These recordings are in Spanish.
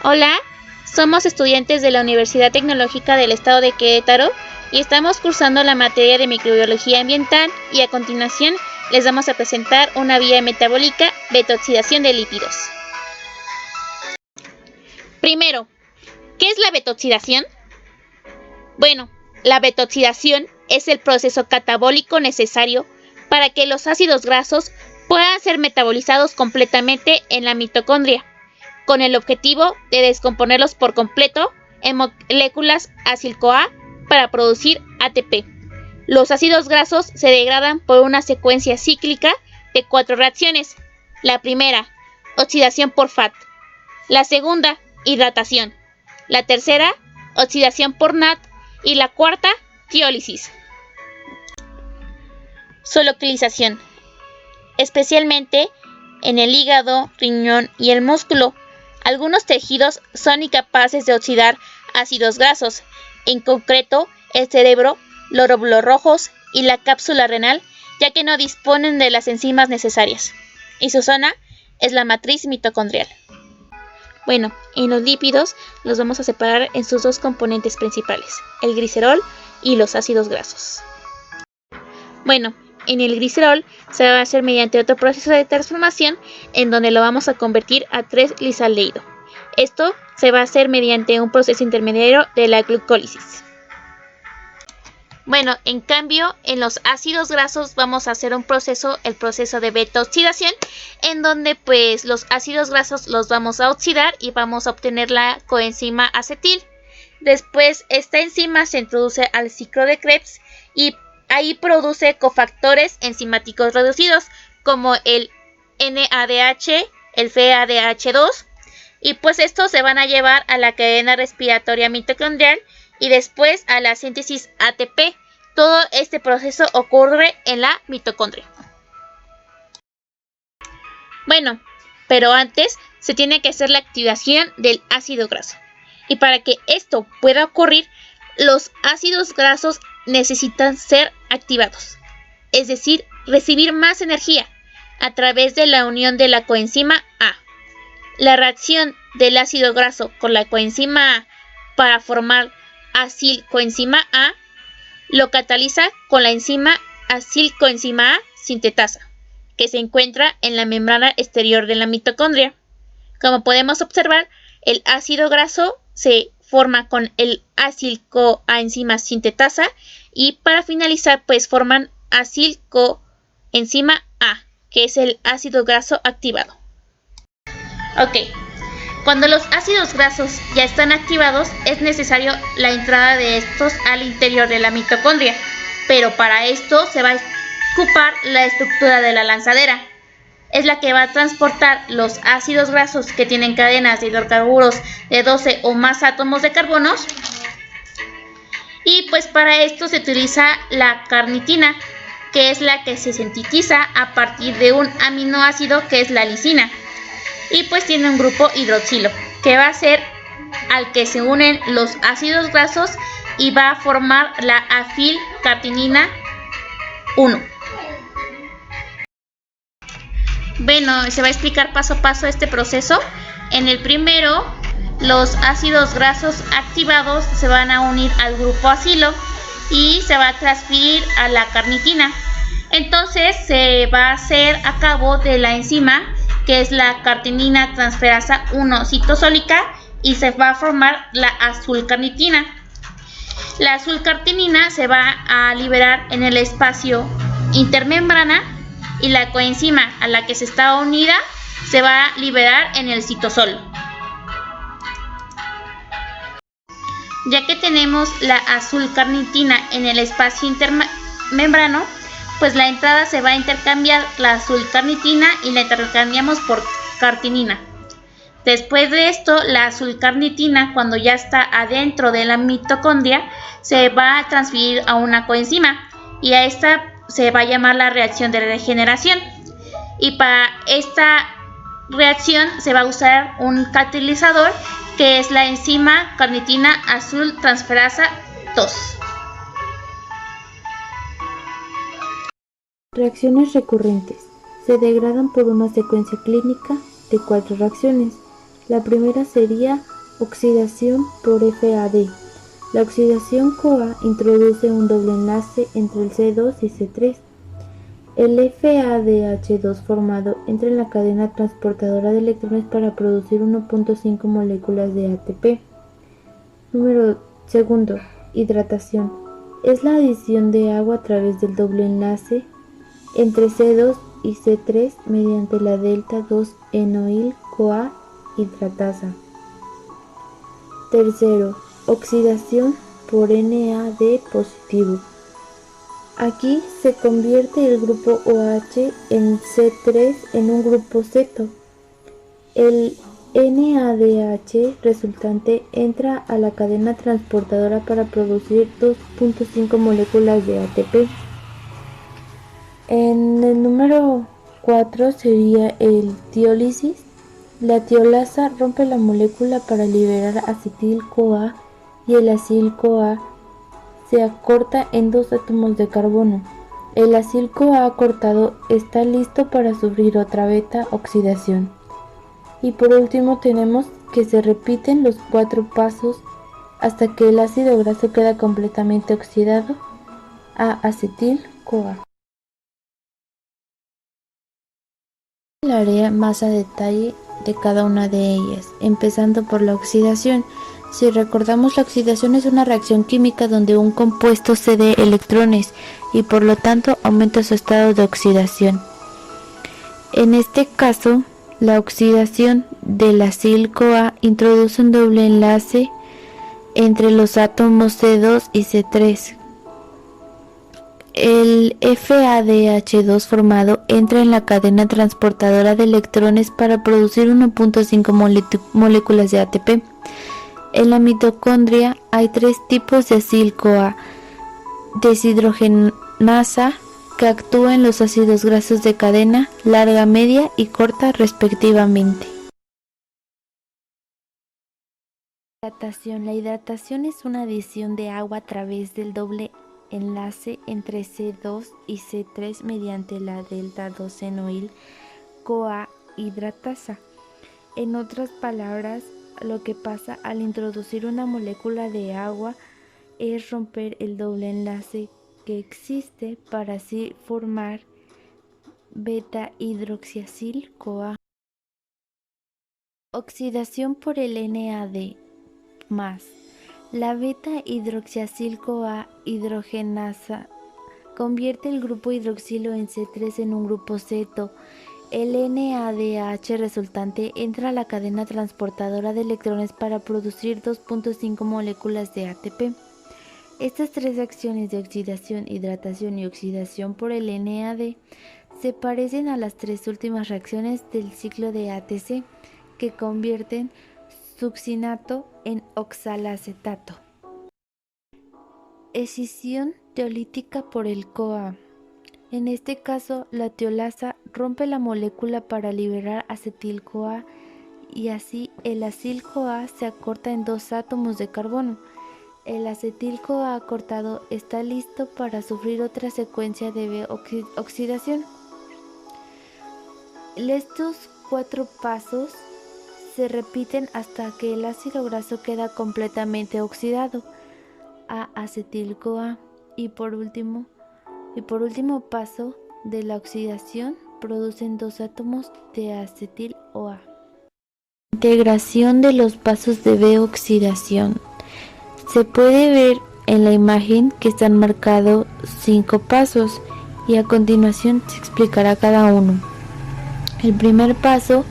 Hola, somos estudiantes de la Universidad Tecnológica del Estado de Querétaro y estamos cursando la materia de microbiología ambiental y a continuación les vamos a presentar una vía metabólica beta-oxidación de lípidos. Primero, ¿qué es la beta-oxidación? Bueno, la beta-oxidación es el proceso catabólico necesario para que los ácidos grasos puedan ser metabolizados completamente en la mitocondria, con el objetivo de descomponerlos por completo en moléculas acil-CoA para producir ATP. Los ácidos grasos se degradan por una secuencia cíclica de 4 reacciones. La primera, oxidación por FAT. La segunda, hidratación. La tercera, oxidación por NAT. Y la cuarta, tiólisis. Solubilización. Especialmente en el hígado, riñón y el músculo. Algunos tejidos son incapaces de oxidar ácidos grasos, en concreto el cerebro, los glóbulos rojos y la cápsula renal, ya que no disponen de las enzimas necesarias, y su zona es la matriz mitocondrial. Bueno, en los lípidos los vamos a separar en sus dos componentes principales, el glicerol y los ácidos grasos. Bueno, en el glicerol se va a hacer mediante otro proceso de transformación en donde lo vamos a convertir a 3-glisaldehído. Esto se va a hacer mediante un proceso intermediario de la glucólisis. Bueno, en cambio, en los ácidos grasos vamos a hacer el proceso de beta-oxidación, en donde pues los ácidos grasos los vamos a oxidar y vamos a obtener la coenzima acetil. Después esta enzima se introduce al ciclo de Krebs y ahí produce cofactores enzimáticos reducidos como el NADH, el FADH2 y pues estos se van a llevar a la cadena respiratoria mitocondrial y después a la síntesis ATP. Todo este proceso ocurre en la mitocondria. Bueno, pero antes se tiene que hacer la activación del ácido graso. Y para que esto pueda ocurrir, los ácidos grasos necesitan ser activados, es decir, recibir más energía a través de la unión de la coenzima A. La reacción del ácido graso con la coenzima A para formar acilcoenzima A lo cataliza con la enzima acilcoenzima A sintetasa, que se encuentra en la membrana exterior de la mitocondria. Como podemos observar, el ácido graso se forma con el acilcoenzima sintetasa y para finalizar pues forman acilcoenzima A, que es el ácido graso activado. Ok, cuando los ácidos grasos ya están activados es necesario la entrada de estos al interior de la mitocondria, pero para esto se va a ocupar la estructura de la lanzadera. Es la que va a transportar los ácidos grasos que tienen cadenas de hidrocarburos de 12 o más átomos de carbonos. Y pues para esto se utiliza la carnitina, que es la que se sintetiza a partir de un aminoácido que es la lisina. Y pues tiene un grupo hidroxilo, que va a ser al que se unen los ácidos grasos y va a formar la afilcartinina 1. Bueno, se va a explicar paso a paso este proceso. En el primero, los ácidos grasos activados se van a unir al grupo acilo y se va a transferir a la carnitina. Entonces se va a hacer a cabo de la enzima que es la carnitina transferasa 1 citosólica y se va a formar la azulcarnitina. La azulcarnitina se va a liberar en el espacio intermembrana y la coenzima a la que se está unida se va a liberar en el citosol. Ya que tenemos la azulcarnitina en el espacio intermembrano, pues la entrada se va a intercambiar la azulcarnitina y la intercambiamos por cartinina. Después de esto, la azulcarnitina, cuando ya está adentro de la mitocondria, se va a transferir a una coenzima y a esta se va a llamar la reacción de regeneración. Y para esta reacción se va a usar un catalizador que es la enzima carnitina azultransferasa 2. Reacciones recurrentes. Se degradan por una secuencia clínica de 4 reacciones. La primera sería Oxidación por FAD. La oxidación CoA introduce un doble enlace entre el C2 y C3. El FADH2 formado entra en la cadena transportadora de electrones para producir 1.5 moléculas de ATP. Segundo, hidratación. Es la adición de agua a través del doble enlace entre C2 y C3 mediante la delta 2-enoil-CoA hidratasa. Tercero, oxidación por NAD positivo. Aquí se convierte el grupo OH en C3 en un grupo ceto. El NADH resultante entra a la cadena transportadora para producir 2.5 moléculas de ATP. En el número 4 sería el tiólisis. La tiolasa rompe la molécula para liberar acetil-CoA y el acil-CoA se acorta en 2 átomos de carbono. El acil-CoA acortado está listo para sufrir otra beta oxidación. Y por último tenemos que se repiten los 4 pasos hasta que el ácido graso queda completamente oxidado a acetil-CoA. Hablaré más a detalle de cada una de ellas, empezando por la oxidación. Si recordamos, la oxidación es una reacción química donde un compuesto cede electrones y por lo tanto aumenta su estado de oxidación. En este caso, la oxidación del acil-CoA introduce un doble enlace entre los átomos C2 y C3. El FADH2 formado entra en la cadena transportadora de electrones para producir 1.5 moléculas de ATP. En la mitocondria hay 3 tipos de acil-CoA: deshidrogenasa, que actúa en los ácidos grasos de cadena larga, media y corta respectivamente. Hidratación. La hidratación es una adición de agua a través del doble enlace entre C2 y C3 mediante la delta 2-enoil-CoA hidratasa. En otras palabras, lo que pasa al introducir una molécula de agua es romper el doble enlace que existe para así formar beta-hidroxiacil-CoA. Oxidación por el NAD+. La beta-hidroxiacil-CoA hidrogenasa convierte el grupo hidroxilo en C3 en un grupo ceto. El NADH resultante entra a la cadena transportadora de electrones para producir 2.5 moléculas de ATP. Estas 3 acciones de oxidación, hidratación y oxidación por el NAD se parecen a las 3 últimas reacciones del ciclo de ATC, que convierten succinato en oxalacetato. Escisión teolítica por el CoA. En este caso, la tiolasa rompe la molécula para liberar acetil-CoA y así el acil-CoA se acorta en 2 átomos de carbono. El acetil-CoA acortado está listo para sufrir otra secuencia de oxidación. Estos 4 pasos se repiten hasta que el ácido graso queda completamente oxidado a acetil-CoA y por último paso de la oxidación producen 2 átomos de acetil-OA. Integración de los pasos de B-oxidación. Se puede ver en la imagen que están marcados 5 pasos y a continuación se explicará cada uno. El primer paso: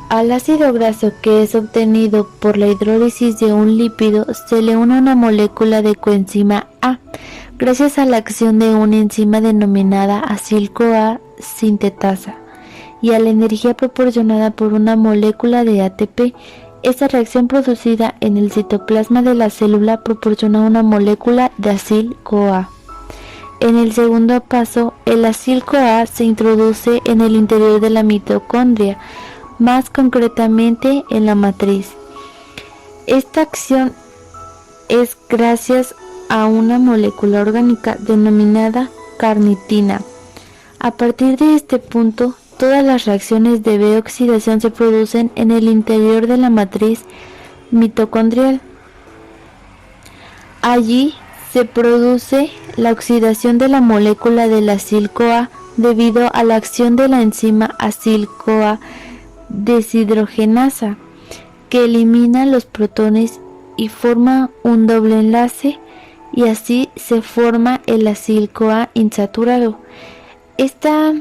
al ácido graso que es obtenido por la hidrólisis de un lípido se le une una molécula de coenzima A, gracias a la acción de una enzima denominada acil-CoA sintetasa y a la energía proporcionada por una molécula de ATP. Esta reacción producida en el citoplasma de la célula proporciona una molécula de acil-CoA. En el segundo paso, el acil-CoA se introduce en el interior de la mitocondria, más concretamente en la matriz. Esta acción es gracias a una molécula orgánica denominada carnitina. A partir de este punto, todas las reacciones de B-oxidación se producen en el interior de la matriz mitocondrial. Allí se produce la oxidación de la molécula del acil-CoA debido a la acción de la enzima acil-CoA deshidrogenasa, que elimina los protones y forma un doble enlace, y así se forma el acil-CoA insaturado. Esta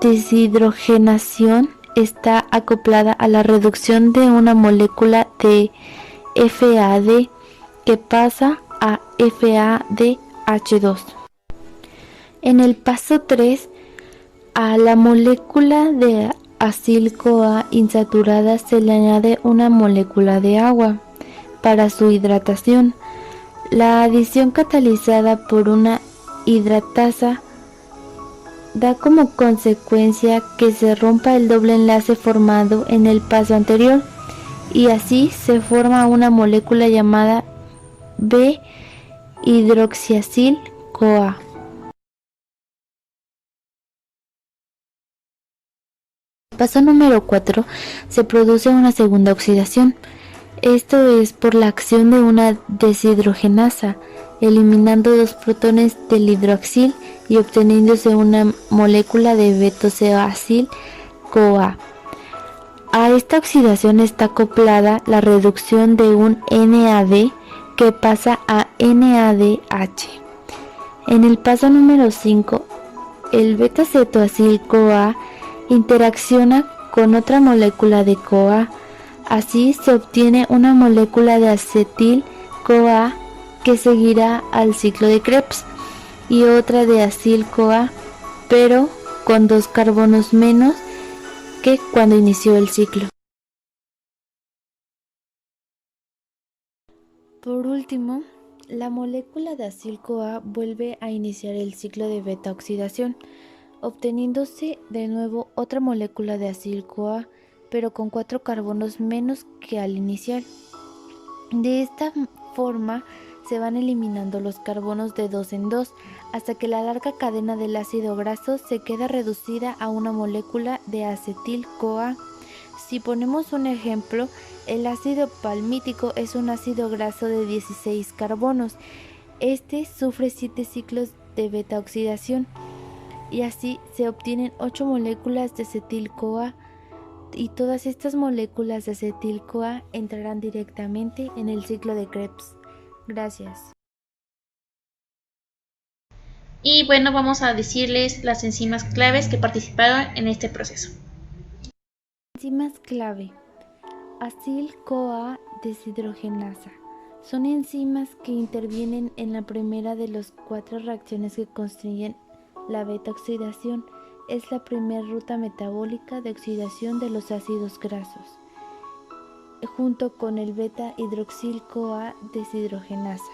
deshidrogenación está acoplada a la reducción de una molécula de FAD que pasa a FADH2. En el paso 3, a la molécula de acil-CoA insaturada se le añade una molécula de agua para su hidratación. La adición catalizada por una hidratasa da como consecuencia que se rompa el doble enlace formado en el paso anterior, y así se forma una molécula llamada B-hidroxiacil-CoA. Paso número 4, se produce una segunda oxidación. Esto es por la acción de una deshidrogenasa, eliminando dos protones del hidroxil y obteniéndose una molécula de betoseacil-CoA. A esta oxidación está acoplada la reducción de un NAD que pasa a NADH. En el paso número 5, el beta-cetoacil-CoA interacciona con otra molécula de CoA. Así se obtiene una molécula de acetil-CoA que seguirá al ciclo de Krebs, y otra de acil-CoA, pero con 2 carbonos menos que cuando inició el ciclo. Por último, la molécula de acil-CoA vuelve a iniciar el ciclo de beta-oxidación, obteniéndose de nuevo otra molécula de acil-CoA, pero con 4 carbonos menos que al inicial. De esta forma se van eliminando los carbonos de 2 en 2 hasta que la larga cadena del ácido graso se queda reducida a una molécula de acetil-CoA. Si ponemos un ejemplo, el ácido palmítico es un ácido graso de 16 carbonos. Este sufre 7 ciclos de beta-oxidación, y así se obtienen 8 moléculas de acetil-CoA, y todas estas moléculas de acetil-CoA entrarán directamente en el ciclo de Krebs. Gracias. Y bueno, vamos a decirles las enzimas claves que participaron en este proceso. Enzimas clave: acil-CoA deshidrogenasa. Son enzimas que intervienen en la primera de las 4 reacciones que constituyen la beta-oxidación. Es la primera ruta metabólica de oxidación de los ácidos grasos, junto con el beta-hidroxil-CoA deshidrogenasa.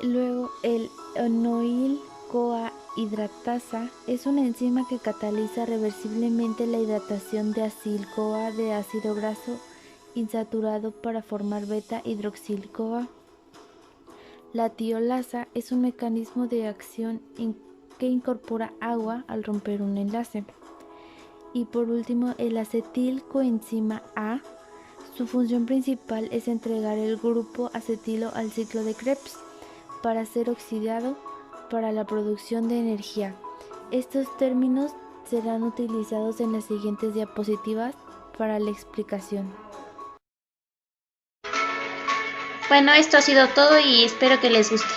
Luego, el enoil-CoA hidratasa es una enzima que cataliza reversiblemente la hidratación de acil-CoA de ácido graso insaturado para formar beta-hidroxil-CoA. La tiolasa es un mecanismo de acción que incorpora agua al romper un enlace. Y por último, el acetil-coenzima A. Su función principal es entregar el grupo acetilo al ciclo de Krebs para ser oxidado para la producción de energía. Estos términos serán utilizados en las siguientes diapositivas para la explicación. Bueno, esto ha sido todo y espero que les guste.